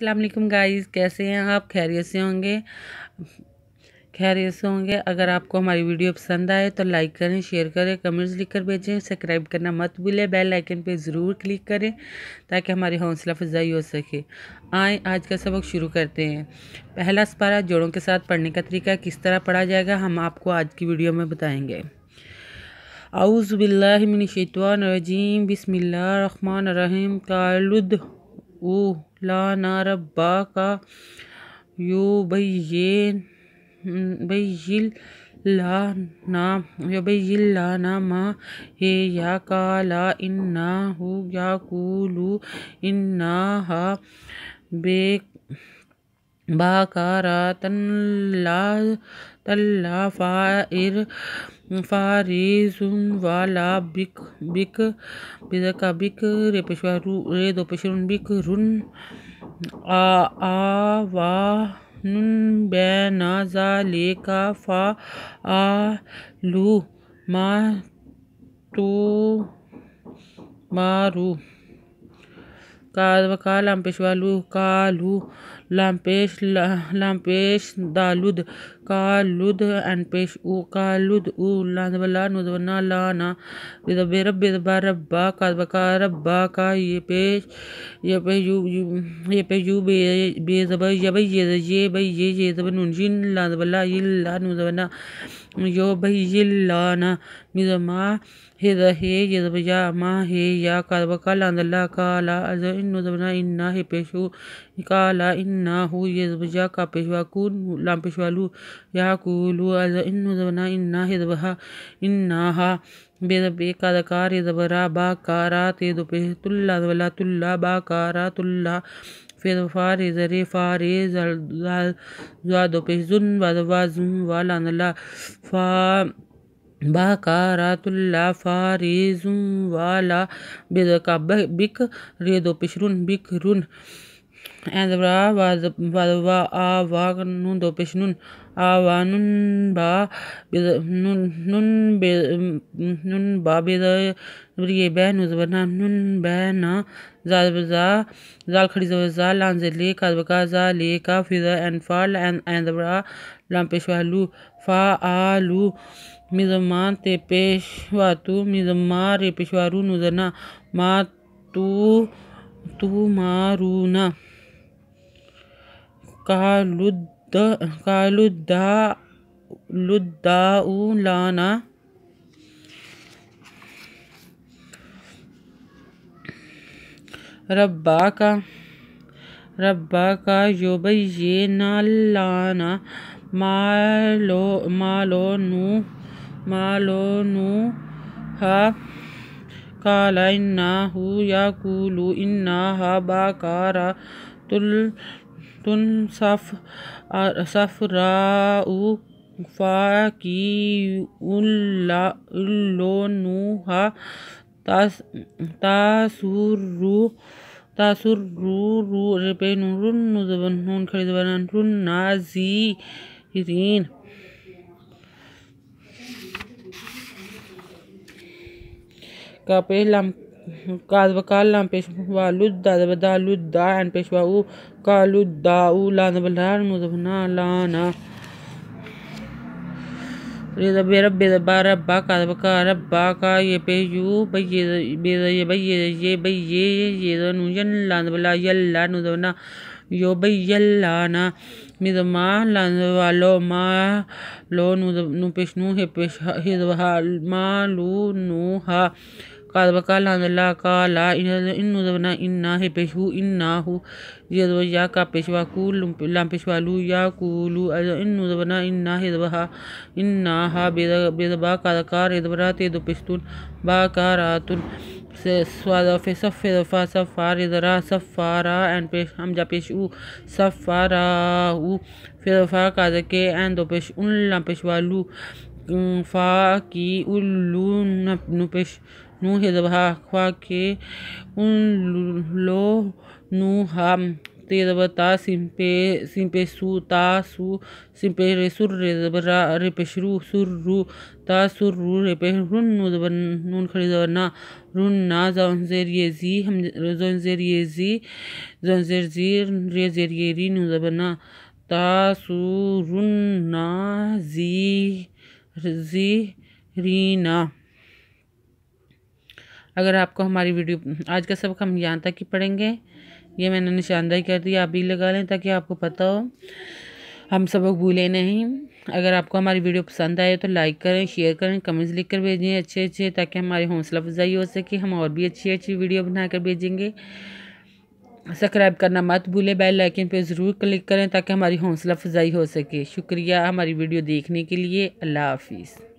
अस्सलाम वालेकुम गाइस, कैसे हैं आप? खैरियत से होंगे। अगर आपको हमारी वीडियो पसंद आए तो लाइक करें, शेयर करें, कमेंट्स लिखकर भेजें। सब्सक्राइब करना मत भूलें, बेल आइकन पे ज़रूर क्लिक करें ताकि हमारी हौसला अफजाई हो सके। आए आज का सबक शुरू करते हैं। पहला सपारा जोड़ों के साथ पढ़ने का तरीका किस तरह पढ़ा जाएगा हम आपको आज की वीडियो में बताएंगे। औज़ु बिल्लाहि मिनश शैतानिर रजीम, बिस्मिल्लाहिर रहमानिर रहीम। कालुद उ लाना रब्बाका युबय्यिन लना मा हिया काला इन्नहु यक़ूलु इन्नहा बेबाकारातन ला फारिजुन वाला बिकरुन आवानुन बैना ज़ालिका फ़अलु मा तुमारू। काल लामपेश दालुद कालुद and पेश उ कालुद उ लानवला नुदवना लाना बिदबा रब्बा कादबका रब्बा का ये पे यू बेजब ये जब नुनजिन लानवला इल्ला नुदवना यो लाना मिदमा हे जब या मा हे या कादबका लानला काला अज नुदवना इन्ना हे पेशु काला इन्ना हु ये जब का पेशवा कुन लाम पेशवालू या कुलू अज नुदवना इन्ना हे जबहा इन्ना हा बेदबे कादकार ये जबरा बा कारा ते दो पे तुल्ला वला तुल्ला बा कारा तुल्ला फिर फारे जरे फारे ज़ादो पे जुन वाजुन वाला नला फा बाकारातुल्ला फारिजुन वाला बेदका बिक रेदो पेशरुन बिकरुन एंदबरा वादवा आवानुन दो पेशनुन आवानुन बा नुन बा बेद ये बैन उजबना नुन बैना जाल खड़ी जा लांजले कादबका जा ले का फिर एंड फाल एंदबरा लाम पेशवालू फा आलू मिज़मा ते पेशवातु मिज़मा रे पेशवारू नुजना मा तू मारूना कालुद्दाउ लाना रब्बा का युबय्यिन लना मालो नू हा काला इन्नहु यक़ूलु इन्नहा बाकारा तुन सफराउ फाकीउन लोनुहा तासुर्रु पे नून खड़ी नून नाज़ीरीन का पेशलाम कादबका लाम पेशवालुद्दा दालुद्दा एंड पेशवाऊ कालुद्दाउ लानबला नुदबना लाना रब्बा कादबका रब्बा का ये पे यू ये नुजन लानबला यल्ला नुदबना यो यल्लाना मिदमा लानवालो मा लो नु पेशनु हे पेश हिदबहा मा लू नु हा कादबका लानला काला इन्नुदबना इन्ना हे पेशु इन्ना हु यदव या का पेशवा कुल लाम पेशवालू या कुलू अज इन्नुदबना इन्ना हिदबहा इन्ना हा बेदबा कादकार हिदबरा ते दो पेशतुन बाकारातुन स्वादा फे सफ़ा सफ़ार इधरा सफ़ारा एंड पेश हमजा पेश उ सफ़ारा उ फिर फा काद के एंड दो पेश उन लाम पेशवालू फा की उल्लू नु पेश नु हिदबहा ख्वा के उन लो नु हम ते दबा ता सिम पे सू ता सू सिम पे रे सुर रे दबा रा रे पे शुरू सुर रू ता सुर रू रे पे रुन नू दबा नून खड़ी दबा ना रुन ना जौन जेर ये जी हम जौन जेर ये जी जौन जेर जी रे जेर ये री नू दबा ना ता सू रुन ना जी रीना। अगर आपको हमारी वीडियो आज का सबक हम यहाँ तक ही पढ़ेंगे। ये मैंने निशानदाही कर दी, आप भी लगा लें ताकि आपको पता हो, हम सबक भूले नहीं। अगर आपको हमारी वीडियो पसंद आए तो लाइक करें, शेयर करें, कमेंट्स लिख कर भेजें अच्छे ताकि हमारी हौसला अफजाई हो सके। हम और भी अच्छी वीडियो बनाकर भेजेंगे। सब्सक्राइब करना मत भूलें, बेल आइकन पे ज़रूर क्लिक करें ताकि हमारी हौसला अफजाई हो सके। शुक्रिया हमारी वीडियो देखने के लिए। अल्लाह हाफिज़।